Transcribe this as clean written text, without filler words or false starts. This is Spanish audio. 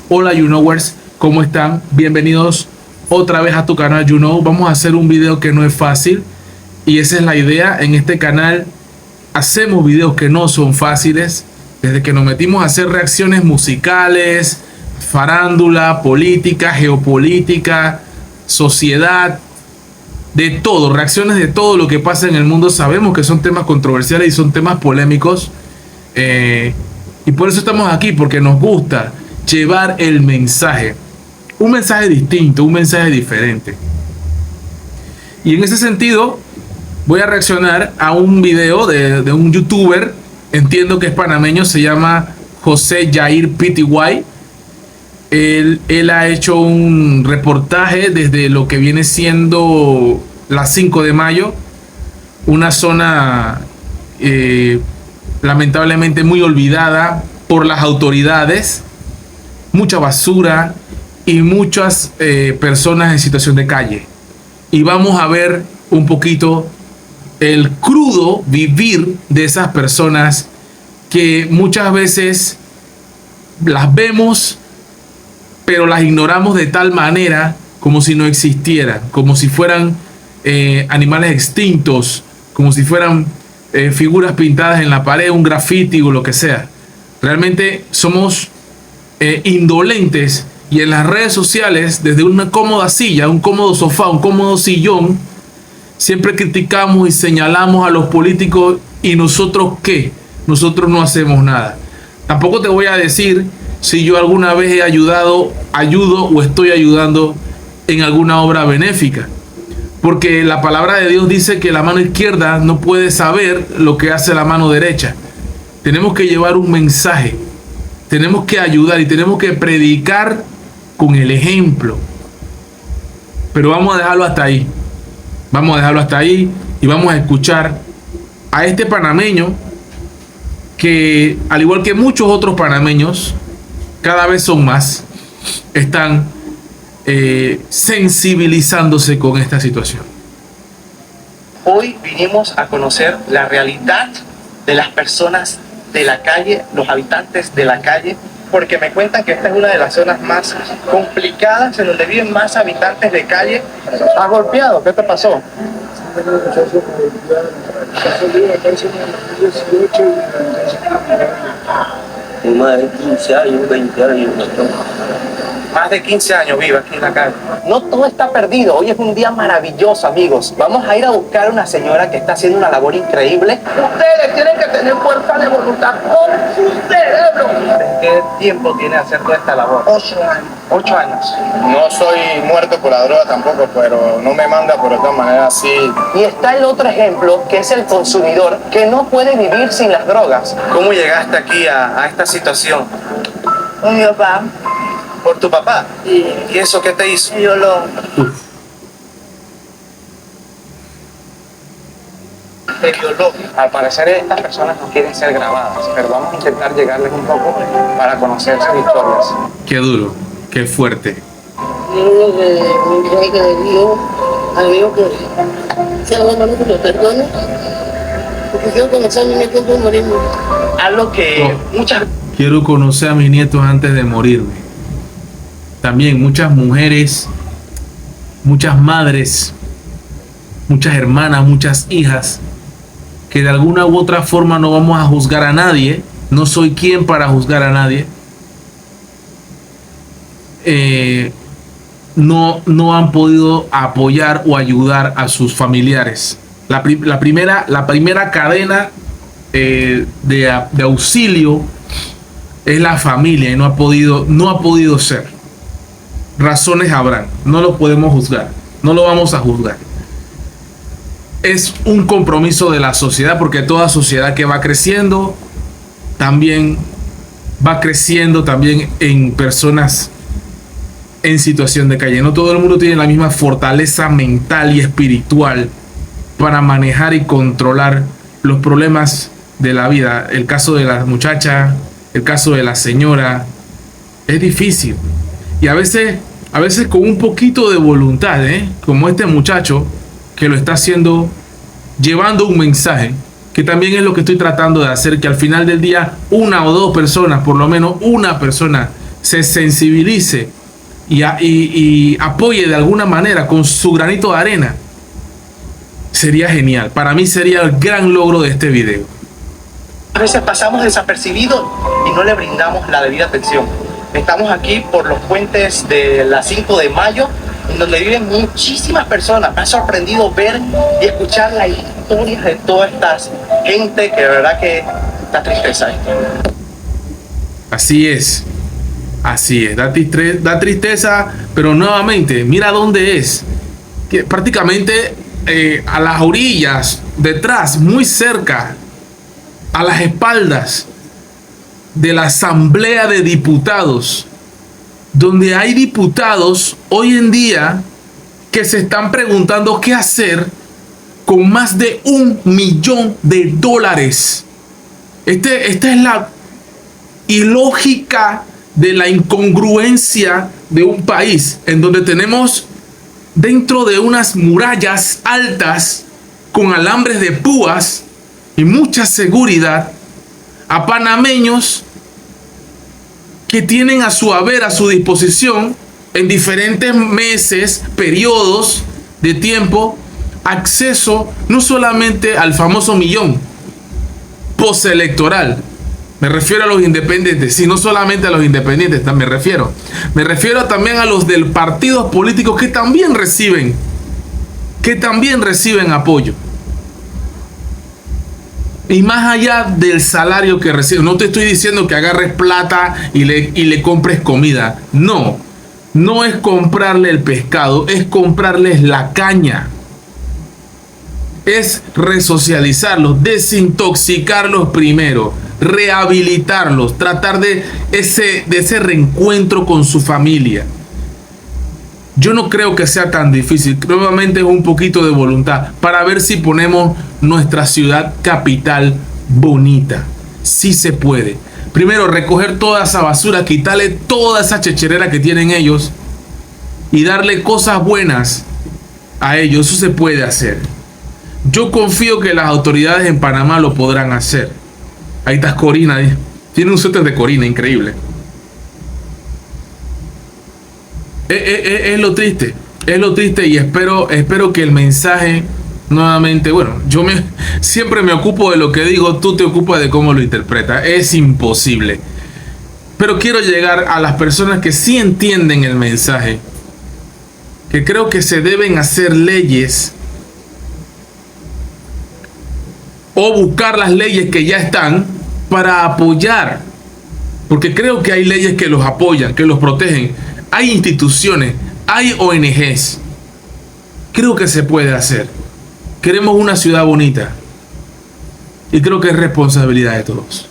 Hola YouKnowers, ¿cómo están? Bienvenidos otra vez a tu canal YouKnow. Vamos a hacer un video que no es fácil y esa es la idea. En este canal hacemos videos que no son fáciles. Desde que nos metimos a hacer reacciones musicales, farándula, política, geopolítica, sociedad, de todo, reacciones de todo lo que pasa en el mundo. Sabemos que son temas controversiales y son temas polémicos. Y por eso estamos aquí, porque nos gusta llevar el mensaje, un mensaje distinto, un mensaje diferente. Y en ese sentido voy a reaccionar a un video de un youtuber, entiendo que es panameño, se llama José Jair Pty. Él ha hecho un reportaje desde lo que viene siendo la 5 de mayo, una zona lamentablemente muy olvidada por las autoridades, mucha basura y muchas personas en situación de calle. Y vamos a ver un poquito el crudo vivir de esas personas que muchas veces las vemos, pero las ignoramos de tal manera como si no existieran, como si fueran animales extintos, como si fueran figuras pintadas en la pared, un graffiti o lo que sea. Realmente somos indolentes, y en las redes sociales, desde una cómoda silla, un cómodo sofá, un cómodo sillón, siempre criticamos y señalamos a los políticos. ¿Y nosotros qué? Nosotros no hacemos nada. Tampoco te voy a decir si yo alguna vez he ayudo o estoy ayudando en alguna obra benéfica, porque la palabra de Dios dice que la mano izquierda no puede saber lo que hace la mano derecha. Tenemos que llevar un mensaje, tenemos que ayudar y tenemos que predicar con el ejemplo. Pero vamos a dejarlo hasta ahí. Vamos a dejarlo hasta ahí y vamos a escuchar a este panameño que, al igual que muchos otros panameños, cada vez son más, están sensibilizándose con esta situación. Hoy vinimos a conocer la realidad de las personas de la calle, los habitantes de la calle, porque me cuentan que esta es una de las zonas más complicadas, en donde viven más habitantes de calle. ¿Has golpeado? ¿Qué te pasó? Más de 15 años, 20 años. Más de 15 años vive aquí en la calle. No todo está perdido. Hoy es un día maravilloso, amigos. Vamos a ir a buscar a una señora que está haciendo una labor increíble. Ustedes tienen que tener fuerza de voluntad con su cerebro. ¿Qué tiempo tiene hacer toda esta labor? 8 años. 8 años. No soy muerto por la droga tampoco, pero no me manda, por de todas maneras sí. Y está el otro ejemplo, que es el consumidor, que no puede vivir sin las drogas. ¿Cómo llegaste aquí a esta situación? Con mi papá. ¿Por tu papá? Sí. ¿Y eso qué te hizo? Yo lo... Te violó. Al parecer estas personas no quieren ser grabadas, pero vamos a intentar llegarles un poco para conocer sus historias. Qué duro, qué fuerte. Yo lo que me trae que le digo al Dios que sea bueno que lo perdone, porque quiero conocer a mi nieto antes de morirme. Algo que muchas... Quiero conocer a mis nietos antes de morirme. También muchas mujeres, muchas madres, muchas hermanas, muchas hijas, que de alguna u otra forma no vamos a juzgar a nadie. No soy quien para juzgar a nadie. No han podido apoyar o ayudar a sus familiares. La primera cadena de auxilio es la familia, y no ha podido ser. Razones habrán, no lo podemos juzgar, no lo vamos a juzgar. Es un compromiso de la sociedad, porque toda sociedad que va creciendo también va creciendo también en personas en situación de calle. No todo el mundo tiene la misma fortaleza mental y espiritual para manejar y controlar los problemas de la vida. El caso de la muchacha, el caso de la señora, es difícil. Y a veces con un poquito de voluntad, como este muchacho que lo está haciendo, llevando un mensaje, que también es lo que estoy tratando de hacer, que al final del día una o dos personas, por lo menos una persona, se sensibilice y apoye de alguna manera con su granito de arena, sería genial. Para mí sería el gran logro de este video. A veces pasamos desapercibidos y no le brindamos la debida atención. Estamos aquí por los puentes de la 5 de mayo, en donde viven muchísimas personas. Me ha sorprendido ver y escuchar las historias de toda esta gente, que de verdad que da tristeza esto. Así es, da tristeza, pero nuevamente, mira dónde es, que prácticamente a las orillas, detrás, muy cerca, a las espaldas de la Asamblea de Diputados, donde hay diputados hoy en día que se están preguntando qué hacer con más de $1 millón. Esta es la ilógica de la incongruencia de un país en donde tenemos dentro de unas murallas altas con alambres de púas y mucha seguridad a panameños que tienen a su haber, a su disposición, en diferentes meses, periodos de tiempo, acceso no solamente al famoso millón postelectoral. Me refiero a los independientes, sino solamente a los independientes, me refiero también a los del partidos políticos que también reciben apoyo. Y más allá del salario que recibes, no te estoy diciendo que agarres plata y le compres comida. No es comprarle el pescado, es comprarles la caña. Es resocializarlos, desintoxicarlos primero, rehabilitarlos, tratar de ese reencuentro con su familia. Yo no creo que sea tan difícil, nuevamente es un poquito de voluntad para ver si ponemos nuestra ciudad capital bonita. Sí se puede. Primero, recoger toda esa basura, quitarle toda esa checherera que tienen ellos y darle cosas buenas a ellos. Eso se puede hacer. Yo confío que las autoridades en Panamá lo podrán hacer. Ahí está Corina, tiene un suéter de Corina, increíble. Es lo triste y espero que el mensaje nuevamente, bueno, siempre me ocupo de lo que digo, tú te ocupas de cómo lo interpretas, es imposible, pero quiero llegar a las personas que sí entienden el mensaje, que creo que se deben hacer leyes o buscar las leyes que ya están para apoyar, porque creo que hay leyes que los apoyan, que los protegen. Hay instituciones, hay ONGs. Creo que se puede hacer. Queremos una ciudad bonita. Y creo que es responsabilidad de todos.